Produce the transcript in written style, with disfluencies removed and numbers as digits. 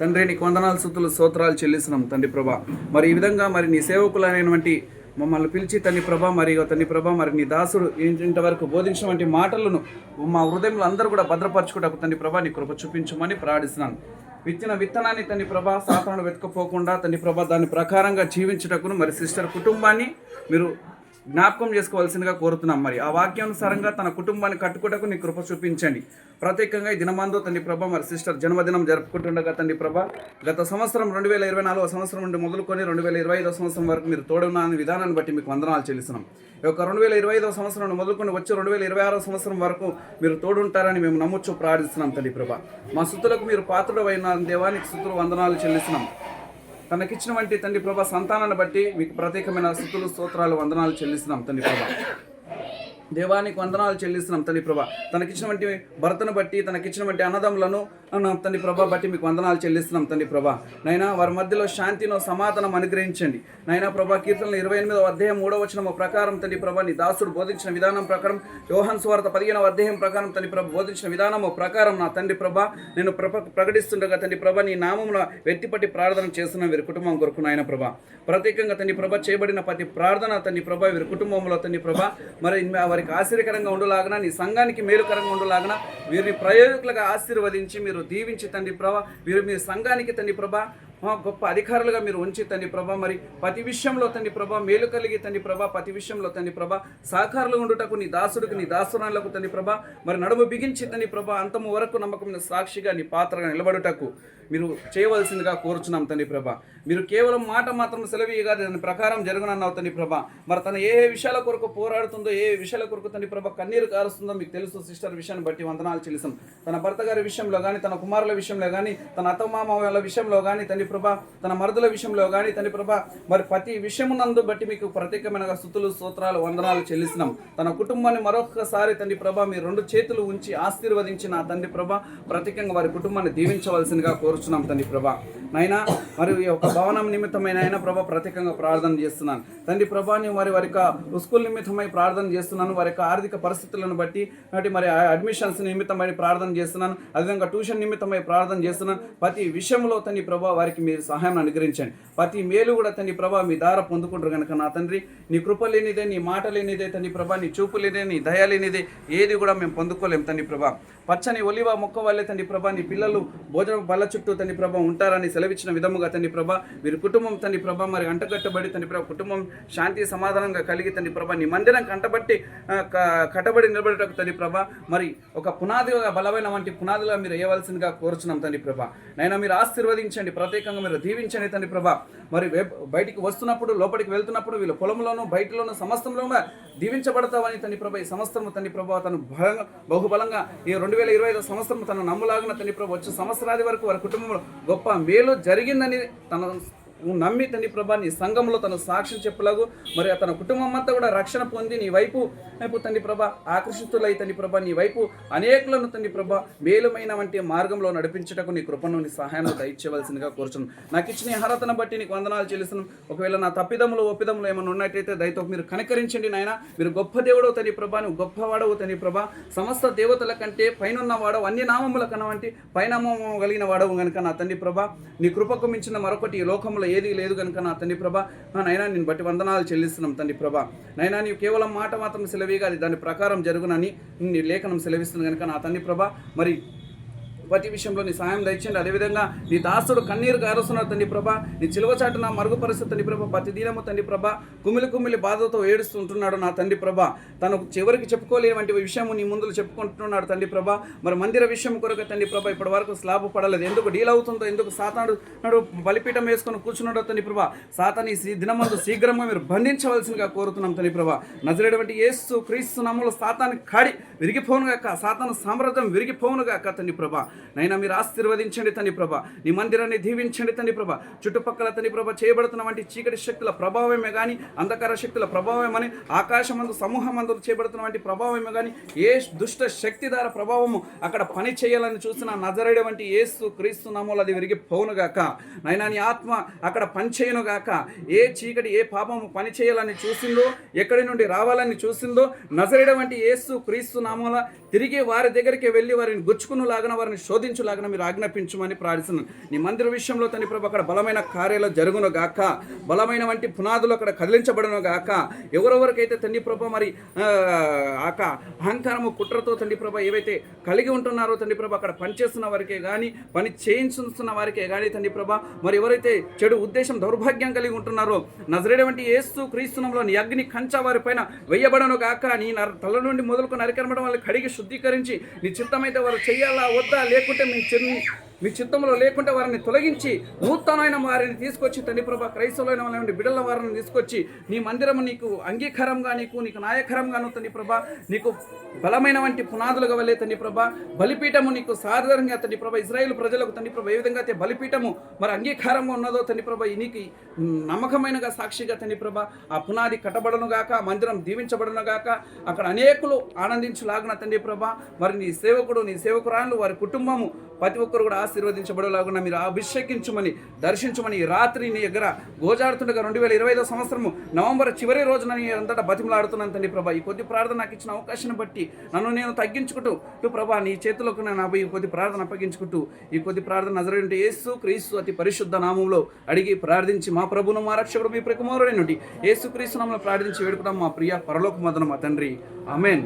తండ్రి నీకు వందనాలు స్తుతులు స్తోత్రాలు చెల్లిస్తున్నాం తండ్రి ప్రభా. మరి ఈ విధంగా మరి నీ సేవకులైనటువంటి మమ్మల్ని పిలిచి తండ్రి ప్రభా, మరి తండ్రి ప్రభా, మరి నీ దాసుడు ఇంతవరకు బోధించినటువంటి మాటలను మా హృదయంలో అందరూ కూడా భద్రపరచుకుంటూ తండ్రి ప్రభా నీ కృప చూపించమని ప్రార్థిస్తున్నాను. విత్తిన విత్తనాన్ని తండ్రి ప్రభా సాతాను వెతకపోకుండా తండ్రి ప్రభా దాని ప్రకారంగా జీవించుటకును మరి సిస్టర్ కుటుంబాన్ని మీరు జ్ఞాపకం చేసుకోవాల్సిందిగా కోరుతున్నాం. మరి ఆ వాక్యానుసారంగా తన కుటుంబాన్ని కట్టుకుటకు నీ కృప చూపించండి. ప్రత్యేకంగా ఈ దినమందు తండ్రి ప్రభ మరి సిస్టర్ జన్మదినం జరుపుకుంటుండగా తండ్రి ప్రభ గత సంవత్సరం 2024 సంవత్సరం నుండి మొదలుకొని 2025 సంవత్సరం వరకు మీరు తోడున్న విధానాన్ని బట్టి మీకు వందనాలు చెల్లిస్తున్నాం. ఈ యొక్క 2025 సంవత్సరం నుండి మొదలుకొని వచ్చి 2026 సంవత్సరం వరకు మీరు తోడుంటారని మేము నమ్మొచ్చు ప్రార్థిస్తున్నాం తండ్రి ప్రభ. మా స్తుతులకు మీరు పాత్రుడైన దేవానికి స్తుతులు వందనాలు చెల్లిస్తున్నాం. తనకిచ్చినటువంటి తండ్రి ప్రభా సంతానాన్ని బట్టి మీకు ప్రత్యేకమైన స్తుతులు స్తోత్రాలు వందనాలు చెల్లిస్తున్నాం తండ్రి ప్రభా. దేవానికి వందనాలు చెల్లిస్తున్నాం తండ్రి ప్రభా. తనకిచ్చినటువంటి భర్తను బట్టి తనకిచ్చినటువంటి అన్నదమ్ములను తండ్రి ప్రభా బట్టి మీకు వందనాలు చెల్లిస్తున్నాం తండ్రి ప్రభా. నైనా వారి మధ్యలో శాంతిను సమాధానం అనుగ్రహించండి నైనా ప్రభా. కీర్తనలు 28వ అధ్యాయం 3వ వచనం ప్రకారం తండ్రి ప్రభా నీ దాసుడు బోధించిన విధానం ప్రకారం, యోహాను సువార్త 15వ అధ్యాయం ప్రకారం తండ్రి ప్రభా బోధించిన విధానము ప్రకారం నా తండ్రి ప్రభా నేను ప్రకటిస్తుండగా తండ్రి ప్రభా నీ నామమున వెత్తిపట్టి ప్రార్థన చేస్తున్న వీరి కుటుంబం కొరకు నాయన ప్రభా. ప్రత్యేకంగా తండ్రి ప్రభా చేయబడిన ప్రతి ప్రార్థన తండ్రి ప్రభా వీరి కుటుంబంలో తండ్రి ప్రభా మరి వారికి ఆశ్చర్యకరంగా ఉండలాగన నీ సంఘానికి మేలుకరంగా ఉండలాగన వీరిని ప్రయోజకులుగా ఆశీర్వదించి మీరు దీవించి తండ్రి ప్రభా వీరు మీ సంఘానికి తండ్రి ప్రభా గొప్ప అధికారులుగా మీరు ఉంచి తండ్రి ప్రభా మరి ప్రతి విషయంలో తండ్రి ప్రభా మేలు కలిగి తండ్రి ప్రభా ప్రతి విషయంలో తండ్రి ప్రభా సహకారులు ఉండుటకు నీ దాసుడికి నీ దాసురాలకు తండ్రి ప్రభా మరి నడుము బిగించి తండ్రి ప్రభా అంతము వరకు నమ్మకమైన సాక్షిగా నీ పాత్రగా నిలబడుటకు మీరు చేయవలసిందిగా కోరుచున్నాం తండ్రి ప్రభా. మీరు కేవలం మాట మాత్రం సెలవీయగా దాని ప్రకారం జరుగునన్నావు తండ్రి ప్రభా. మరి తన ఏ విషయాల కొరకు పోరాడుతుందో ఏ విషయాల కొరకు తండ్రి ప్రభా కన్నీరు కారుస్తుందో మీకు తెలుసు. సిస్టర్ విషయాన్ని బట్టి వందనాలు చెల్లిస్తాం. తన భర్త గారి విషయంలో కానీ తన కుమారుల విషయంలో కానీ తన అత్తమామల విషయంలో కానీ తండ్రి ప్రభా తన మరుదుల విషయంలో కానీ తండ్రి ప్రభా మరి ప్రతి విషయమునందు బట్టి మీకు ప్రత్యేకమైన స్తుతులు స్తోత్రాలు వందనాలు చెల్లిస్తున్నాం. తన కుటుంబాన్ని మరొకసారి తండ్రి ప్రభా మీ 2 చేతులు ఉంచి ఆశీర్వదించిన తండ్రి ప్రభా ప్రత్యేకంగా వారి కుటుంబాన్ని దీవించవలసిందిగా కోరుచున్నాం తండ్రి ప్రభా. నైనా మరి ఒక భవనం నిమిత్తమైన అయినా ప్రభా ప్రత్యేకంగా ప్రార్థన చేస్తున్నాను తండ్రి ప్రభాని వారి స్కూల్ నిమిత్తమై ప్రార్థన చేస్తున్నాను. వారి యొక్క ఆర్థిక పరిస్థితులను బట్టి మరి అడ్మిషన్స్ నిమిత్తమై ప్రార్థన చేస్తున్నాను. అదేవిధంగా ట్యూషన్ నిమిత్తమై ప్రార్థన చేస్తున్నాను. ప్రతి విషయంలో తండ్రి ప్రభా వారికి మీరు సహాయం అనుగ్రహించండి. ప్రతి మేలు కూడా తండ్రి ప్రభా మీ దార పొందుకుంటారు కనుక నా తండ్రి నీ కృప లేనిదే నీ మాట లేనిదే తండ్రి ప్రభా నీ చూపు లేనిదే నీ దయ లేనిదే ఏది కూడా మేము పొందుకోలేము తండ్రి ప్రభా. పచ్చని ఒలివ మొక్క వల్లే తండ్రి ప్రభా నీ పిల్లలు భోజనం బల్ల చుట్టూ తండ్రి ప్రభా ఉంటారని సెలవిచ్చిన విధముగా తండ్రి ప్రభా వీరి కుటుంబం తండ్రి ప్రభా మరి అంటగట్టబడి తండ్రి ప్రభా కుటుంబం శాంతి సమాధానంగా కలిగి తండ్రి ప్రభా నీ మందిరం కట్టబడి నిలబడటకు తండ్రి ప్రభా మరి ఒక పునాదిగా బలమైన వంటి పునాదిగా మీరు వేయవలసిందిగా కోరుచున్నాం తండ్రి ప్రభా. నైనా మీరు ఆశీర్వదించండి, ప్రత్యేకంగా మీరు దీవించండి తండ్రి ప్రభా. మరి బయటికి వస్తున్నప్పుడు లోపలికి వెళ్తున్నప్పుడు వీళ్ళ పొలంలోనూ బయటలోనూ సమస్తంలోనూ దీవించబడతావని తండ్రి ప్రభా ఈ సంవత్సరం తండ్రి ప్రభా తను బహుబలంగా ఈ 2025 సంవత్సరం తన నమ్ములాగిన తండ్రి ప్రభా వచ్చే సంవత్సరాది వరకు వారి కుటుంబంలో గొప్ప మేలు జరిగిందని తన నమ్మి తండ్రి ప్రభా నీ సంఘంలో తన సాక్ష్యం చెప్పలాగు మరి తన కుటుంబం అంతా కూడా రక్షణ పొంది నీ వైపు తండ్రి ప్రభా ఆకర్షితులై తండ్రి ప్రభా నీ వైపు అనేకులను తండ్రి ప్రభా మేలుమైన వంటి మార్గంలో నడిపించటకు నీ కృపను నీ సహాయాన్ని దయచేయవలసిందిగా కోరుచున్నాను. నాకు ఇచ్చిన అర్హతను బట్టి నీకు వందనాలు చెల్లిస్తున్నాను. ఒకవేళ నా తప్పిదములు ఒప్పిదములు ఏమైనా ఉన్నట్టయితే దయతో మీరు కనికరించండి నాయన. మీరు గొప్ప దేవుడవు తండ్రి ప్రభా, నువ్వు గొప్పవాడవు తండ్రి ప్రభా. సమస్త దేవతల కంటే పైన వాడవు, అన్ని నామముల కన్నా వంటి పైనామము కలిగిన వాడవు కనుక నా తండ్రి ప్రభా నీ కృపకు మించిన మరొకటి ఈ లోకంలో ఏది లేదు కనుక నా తండ్రి ప్రభా నైనా నేను బట్టి వందనాలు చెల్లిస్తున్నాం తండ్రి ప్రభా. నైనా నీవు కేవలం మాట మాత్రం సెలవీగా అది దాని ప్రకారం జరుగునని నీ లేఖనం సెలవిస్తుంది కనుక నా తండ్రి ప్రభా మరి ప్రతి విషయంలో నీ సహాయం దయచేయండి. అదేవిధంగా నీ దాసుడు కన్నీరు గారుస్తున్నాడు తండ్రి ప్రభా. నీ చిలువచాటున మరుగుపరుస్తు తండ్రి ప్రభా ప్రతి దినము తండ్రి ప్రభా కుమిలి బాధతో ఏడుస్తుంటున్నాడు నా తండ్రి ప్రభా. తను చివరికి చెప్పుకోలేని విషయము నీ ముందు చెప్పుకుంటున్నాడు తండ్రి ప్రభా. మరి మందిర విషయం కొరకు తండ్రి ప్రభా ఇప్పటి వరకు స్లాబ్ పడలేదు, ఎందుకు డీల్ అవుతుందో, ఎందుకు సాతాను బలిపీఠం వేసుకొని కూర్చున్నాడో తండ్రి ప్రభా. సాతాని దినమందు శీఘ్రంగా మీరు బంధించవలసిందిగా కోరుతున్నాం తండ్రి ప్రభా. నజరేటువంటి యేసు క్రీస్తు నామములో సాతాను కాడి విరిగిపోనుగాక, సాతాను సామ్రాజ్యం విరిగిపోనుగాక తండ్రి ప్రభా. నైనా మీరు ఆశీర్వదించండి తండ్రి ప్రభా. నీ మందిరాన్ని దీవించండి తండ్రి ప్రభా. చుట్టుపక్కల తండ్రి ప్రభా చేయబడుతున్న వంటి చీకటి శక్తుల ప్రభావమే కానీ అంధకార శక్తుల ప్రభావమని ఆకాశమందు సమూహమందు చేయబడుతున్న వంటి ప్రభావమే కానీ ఏ దుష్ట శక్తి ద్వారా ప్రభావము అక్కడ పని చేయాలని చూస్తున్న నజరేయుడు వంటి యేసు క్రీస్తు నామములో అది విరిగిపోవునుగాక. నైనా నీ ఆత్మ అక్కడ పని చేయనుగాక. ఏ చీకటి ఏ పాపము పని చేయాలని చూసిందో, ఎక్కడి నుండి రావాలని చూసిందో నజరేయుడు వంటి యేసు క్రీస్తు నామములో తిరిగి వారి దగ్గరికి వెళ్ళి వారిని గుచ్చుకును లాగన వారిని శోధించులాగా మీరు ఆజ్ఞాపించమని ప్రార్థిస్తున్నాను. నీ మందిర విషయంలో తండ్రి ప్రభు అక్కడ బలమైన కార్యాలు జరుగును గాక, బలమైన వంటి పునాదులు అక్కడ కదిలించబడును గాక. ఎవరెవరికైతే తండ్రి ప్రభు మరి అహంకారము కుట్రతో తండ్రి ప్రభు ఏవైతే కలిగి ఉంటున్నారో తండ్రి ప్రభు అక్కడ పనిచేస్తున్న వారికే కానీ, పని చేయించుతున్న వారికే కానీ తండ్రి ప్రభు మరి ఎవరైతే చెడు ఉద్దేశం దౌర్భాగ్యం కలిగి ఉంటున్నారో నజరేయుడైన యేసు క్రీస్తు నామములో నీ అగ్ని కంచె వారి పైన వేయబడను గాక. నీ తల నుండి మొదలుకొని నరికరమడం వాళ్ళని కడిగి శుద్ధీకరించి నీ చిత్తమైతే వారు చెయ్యాలా వద్దా, లేకుంటే మీ చిత్తంలో లేకుంటే వారిని తొలగించి నూతనమైన వారిని తీసుకొచ్చి తండ్రి ప్రభా క్రైస్తవులైన వాళ్ళని బిడ్డల వారిని తీసుకొచ్చి నీ మందిరము నీకు అంగీకారంగా నీకు నాయకరంగాను తండ్రి ప్రభా నీకు బలమైన వంటి పునాదులుగా వల్లే తండ్రి ప్రభా బలిపీఠము నీకు సాధారణంగా తండ్రి ప్రభా ఇజ్రాయేల్ ప్రజలకు తండ్రి ప్రభా ఏ విధంగా అయితే బలిపీఠము మరి అంగీకారంగా ఉన్నదో తండ్రి ప్రభా నీకు నమ్మకమైనగా సాక్షిగా తండ్రి ప్రభా ఆ పునాది కట్టబడను గాక, మందిరం దీవించబడను గాక, అక్కడ అనేకులు ఆనందించులాగున తండ్రి ప్రభా మరి నీ సేవకుడు నీ సేవకురాళ్ళు వారి కుటుంబము ప్రతి ఒక్కరు కూడా ఆశీర్వదించబడేలాగా మీరు అభిషేకించమని దర్శించమని ఈ రాత్రి నీ దగ్గర గోజాడుతుండగా 2025 సంవత్సరము నవంబర్ చివరి రోజున నీ అంతటా బతిమలాడుతున్నాను తండ్రి ప్రభా. ఈ కొద్ది ప్రార్థన నాకు ఇచ్చిన అవకాశాన్ని బట్టి నన్ను నేను తగ్గించుకుంటూ ప్రభా నీ చేతులకు నేను ఈ కొద్ది ప్రార్థన అప్పగించుకుంటూ ఈ కొద్ది ప్రార్థన నజరేయుడైన యేసు క్రీస్తు అతి పరిశుద్ధ నామంలో అడిగి ప్రార్థించి మా ప్రభువును మా రక్షకుడు మీ ప్రియకుమారుడైన యేసు క్రీస్తు నామములో ప్రార్థించి వేడుకున్నాం మా ప్రియ పరలోక మదన మా తండ్రి. ఆమేన్.